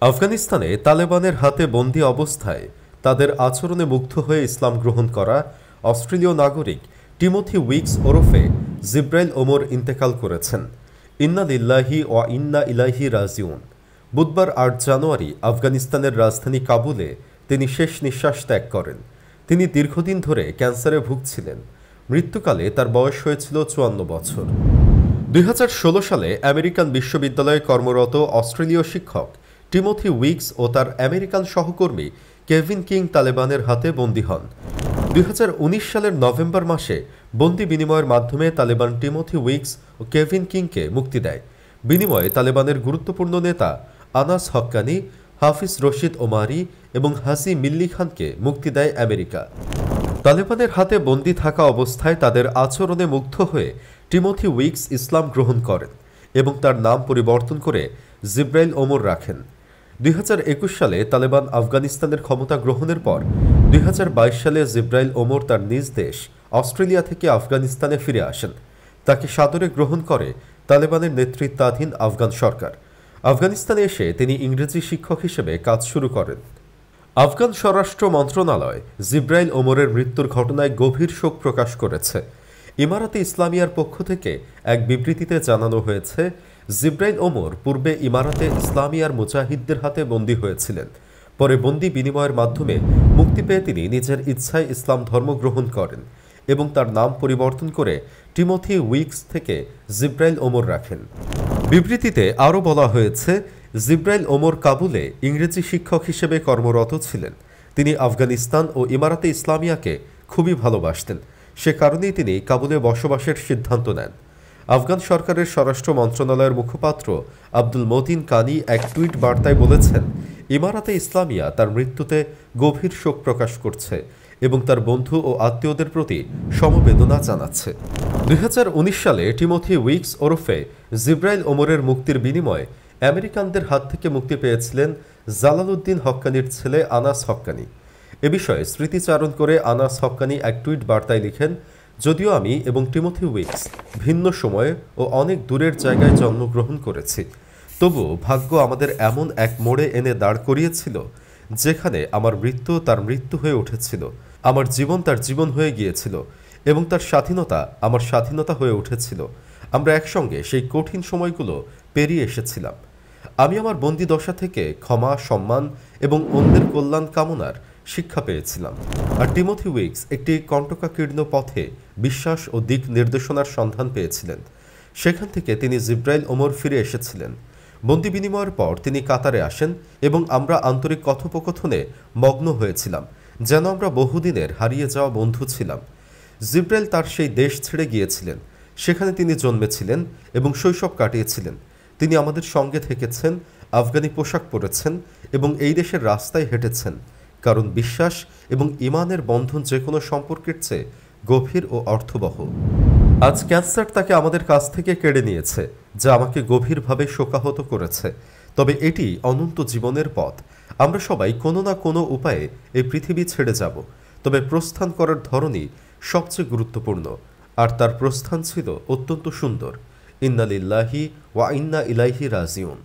আফগানিস্তানে তালেবানের হাতে বন্দী অবস্থায় তাদের আচরণে মুগ্ধ হয়ে ইসলাম গ্রহণ করা অস্ট্রেলীয় নাগরিক টিমোথি উইকস ওরফে জিব্রাইল ওমর ইন্তেকাল করেছেন। ইন্না লিল্লাহি ওয়া ইন্না ইলাইহি রাজিউন। বুধবার ৮ জানুয়ারি আফগানিস্তানের রাজধানী কাবুলে তিনি শেষ নিঃশ্বাস ত্যাগ করেন। তিনি দীর্ঘদিন ধরে ক্যান্সারে ভুগছিলেন। মৃত্যুকালে তার বয়স হয়েছিল ৫৪ বছর। ২০১৬ সালে আমেরিকান বিশ্ববিদ্যালয়ে কর্মরত অস্ট্রেলীয় শিক্ষক টিমোথি উইকস ও তার আমেরিকান সহকর্মী কেভিন কিং তালেবানের হাতে বন্দী হন। ২০১৯ সালের নভেম্বর মাসে বন্দি বিনিময়ের মাধ্যমে তালেবান টিমোথি উইকস ও কেভিন কিংকে মুক্তি দেয়। বিনিময়ে তালেবানের গুরুত্বপূর্ণ নেতা আনাস হক্কানি, হাফিজ রশিদ ওমারি এবং হাজি মিল্লি খানকে মুক্তি দেয় আমেরিকা। তালেবানের হাতে বন্দী থাকা অবস্থায় তাদের আচরণে মুগ্ধ হয়ে টিমোথি উইকস ইসলাম গ্রহণ করেন এবং তার নাম পরিবর্তন করে জিব্রাইল ওমর রাখেন। ২০২১ সালে তালেবান আফগানিস্তানের ক্ষমতা গ্রহণের পর ২০২২ সালে জিব্রাইল ওমর তার নিজ দেশ অস্ট্রেলিয়া থেকে আফগানিস্তানে ফিরে আসেন। তাকে সাদরে গ্রহণ করে তালেবানের নেতৃত্বাধীন আফগান সরকার। আফগানিস্তানে এসে তিনি ইংরেজি শিক্ষক হিসেবে কাজ শুরু করেন। আফগান স্বরাষ্ট্র মন্ত্রণালয় জিব্রাইল ওমরের মৃত্যুর ঘটনায় গভীর শোক প্রকাশ করেছে। ইমারাতে ইসলামিয়ার পক্ষ থেকে এক বিবৃতিতে জানানো হয়েছে, জিব্রাইল ওমর পূর্বে ইমারাতে ইসলামিয়ার মুজাহিদদের হাতে বন্দী হয়েছিলেন। পরে বন্দি বিনিময়ের মাধ্যমে মুক্তি পেয়ে তিনি নিজের ইচ্ছায় ইসলাম ধর্ম গ্রহণ করেন এবং তার নাম পরিবর্তন করে টিমোথি উইকস থেকে জিব্রাইল ওমর রাখেন। বিবৃতিতে আরও বলা হয়েছে, জিব্রাইল ওমর কাবুলে ইংরেজি শিক্ষক হিসেবে কর্মরত ছিলেন। তিনি আফগানিস্তান ও ইমারাতে ইসলামিয়াকে খুবই ভালোবাসতেন। সে কারণেই তিনি কাবুলে বসবাসের সিদ্ধান্ত নেন। আফগান সরকারের স্বরাষ্ট্র মন্ত্রণালয়ের মুখপাত্র আব্দুল মতিন কানি এক টুইট বার্তায় বলেছেন, ইমারাতে ইসলামিয়া তার মৃত্যুতে গভীর শোক প্রকাশ করছে এবং তার বন্ধু ও আত্মীয়দের প্রতি সমবেদনা জানাচ্ছে। ২০১৯ সালে টিমোথি উইকস ওরফে জিব্রাইল ওমরের মুক্তির বিনিময়ে আমেরিকানদের হাত থেকে মুক্তি পেয়েছিলেন জালালউদ্দিন হক্কানির ছেলে আনাস হক্কানি। এ বিষয়ে স্মৃতিচারণ করে আনাস হক্কানি এক টুইট বার্তায় লিখেন, যদিও আমি এবং টিমোথি উইকস ভিন্ন সময়ে ও অনেক দূরের জায়গায় জন্মগ্রহণ করেছি, তবুও ভাগ্য আমাদের এমন এক মোড়ে এনে দাঁড় করিয়েছিল যেখানে আমার মৃত্যু তার মৃত্যু হয়ে উঠেছিল, আমার জীবন তার জীবন হয়ে গিয়েছিল এবং তার স্বাধীনতা আমার স্বাধীনতা হয়ে উঠেছিল। আমরা একসঙ্গে সেই কঠিন সময়গুলো পেরিয়ে এসেছিলাম। আমি আমার বন্দি দশা থেকে ক্ষমা, সম্মান এবং অন্যের কল্যাণ কামনার শিক্ষা পেয়েছিলাম। আর টিমোথি উইকস একটি কণ্টকাকীর্ণ পথে বিশ্বাস ও দিক নির্দেশনার সন্ধান পেয়েছিলেন। সেখান থেকে তিনি জিব্রাইল ওমর ফিরে এসেছিলেন। বন্দি বিনিময়ের পর তিনি কাতারে আসেন এবং আমরা আন্তরিক কথোপকথনে মগ্ন হয়েছিলাম, যেন আমরা বহুদিনের হারিয়ে যাওয়া বন্ধু ছিলাম। জিব্রাইল তার সেই দেশ ছেড়ে গিয়েছিলেন, সেখানে তিনি জন্মেছিলেন এবং শৈশব কাটিয়েছিলেন। তিনি আমাদের সঙ্গে থেকেছেন, আফগানি পোশাক পরেছেন এবং এই দেশের রাস্তায় হেঁটেছেন, কারণ বিশ্বাস এবং ইমানের বন্ধন যে কোনো সম্পর্কের চেয়ে গভীর ও অর্থবহ। আজ ক্যান্সার তাকে আমাদের কাছ থেকে কেড়ে নিয়েছে, যা আমাকে গভীরভাবে শোকাহত করেছে। তবে এটি অনন্ত জীবনের পথ। আমরা সবাই কোনো না কোনো উপায়ে এই পৃথিবী ছেড়ে যাব, তবে প্রস্থান করার ধরনই সবচেয়ে গুরুত্বপূর্ণ। আর তার প্রস্থান ছিল অত্যন্ত সুন্দর। ইন্না লিল্লাহি ওয়া ইন্না ইলাইহি রাজিউন।